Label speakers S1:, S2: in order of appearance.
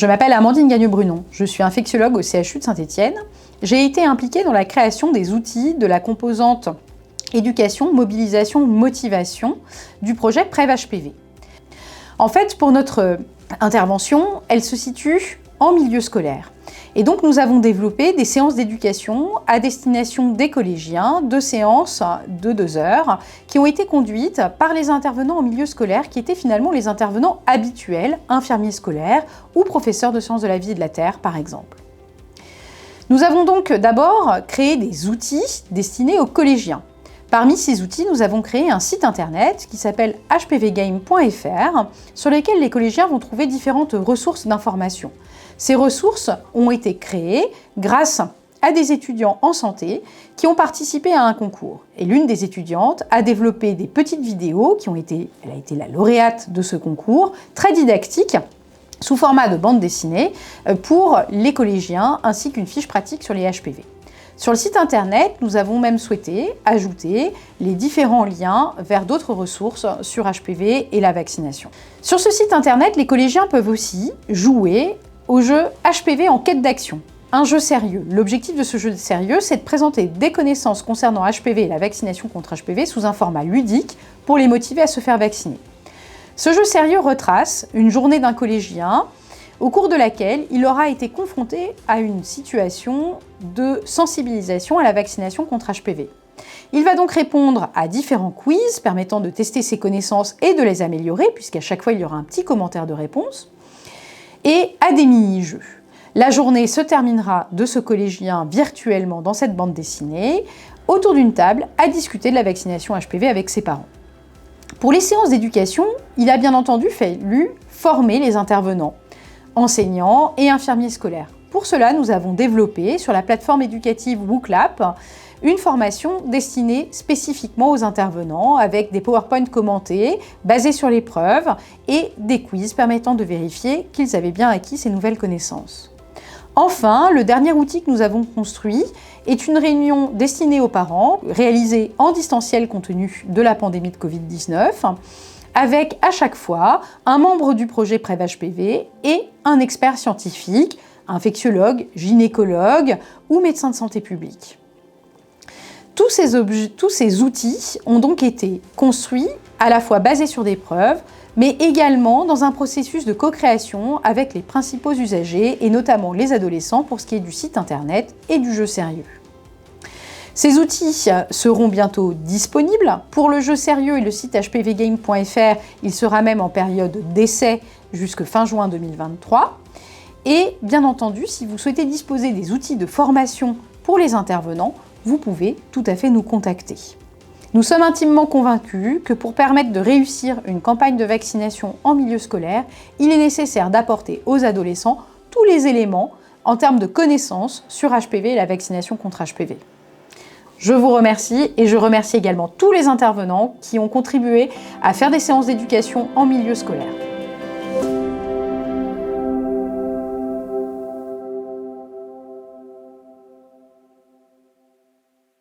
S1: Je m'appelle Amandine Gagneux-Brunon, je suis infectiologue au CHU de Saint-Étienne. J'ai été impliquée dans la création des outils de la composante éducation, mobilisation, motivation du projet PrEV-HPV. En fait, pour notre intervention, elle se situe en milieu scolaire. Et donc nous avons développé des séances d'éducation à destination des collégiens, 2 séances de 2 heures, qui ont été conduites par les intervenants en milieu scolaire, qui étaient finalement les intervenants habituels, infirmiers scolaires ou professeurs de sciences de la vie et de la terre, par exemple. Nous avons donc d'abord créé des outils destinés aux collégiens. Parmi ces outils, nous avons créé un site internet qui s'appelle hpvgame.fr, sur lequel les collégiens vont trouver différentes ressources d'information. Ces ressources ont été créées grâce à des étudiants en santé qui ont participé à un concours. Et l'une des étudiantes a développé des petites vidéos elle a été la lauréate de ce concours, très didactiques, sous format de bande dessinée, pour les collégiens, ainsi qu'une fiche pratique sur les HPV. Sur le site internet, nous avons même souhaité ajouter les différents liens vers d'autres ressources sur HPV et la vaccination. Sur ce site internet, les collégiens peuvent aussi jouer au jeu HPV en quête d'action, un jeu sérieux. L'objectif de ce jeu sérieux, c'est de présenter des connaissances concernant HPV et la vaccination contre HPV sous un format ludique pour les motiver à se faire vacciner. Ce jeu sérieux retrace une journée d'un collégien au cours de laquelle il aura été confronté à une situation de sensibilisation à la vaccination contre HPV. Il va donc répondre à différents quiz permettant de tester ses connaissances et de les améliorer, puisqu'à chaque fois il y aura un petit commentaire de réponse, et à des mini-jeux. La journée se terminera de ce collégien virtuellement dans cette bande dessinée, autour d'une table, à discuter de la vaccination HPV avec ses parents. Pour les séances d'éducation, il a bien entendu fallu former les intervenants, enseignants et infirmiers scolaires. Pour cela, nous avons développé sur la plateforme éducative WooClap une formation destinée spécifiquement aux intervenants avec des PowerPoint commentés basés sur l'épreuve et des quiz permettant de vérifier qu'ils avaient bien acquis ces nouvelles connaissances. Enfin, le dernier outil que nous avons construit est une réunion destinée aux parents, réalisée en distanciel compte tenu de la pandémie de Covid-19, avec à chaque fois un membre du projet PrEV-HPV et un expert scientifique, infectiologue, gynécologue ou médecin de santé publique. Tous ces outils ont donc été construits à la fois basés sur des preuves, mais également dans un processus de co-création avec les principaux usagers et notamment les adolescents pour ce qui est du site internet et du jeu sérieux. Ces outils seront bientôt disponibles. Pour le jeu sérieux et le site hpvgame.fr, il sera même en période d'essai jusqu'à fin juin 2023. Et bien entendu, si vous souhaitez disposer des outils de formation pour les intervenants, vous pouvez tout à fait nous contacter. Nous sommes intimement convaincus que pour permettre de réussir une campagne de vaccination en milieu scolaire, il est nécessaire d'apporter aux adolescents tous les éléments en termes de connaissances sur HPV et la vaccination contre HPV. Je vous remercie et je remercie également tous les intervenants qui ont contribué à faire des séances d'éducation en milieu scolaire.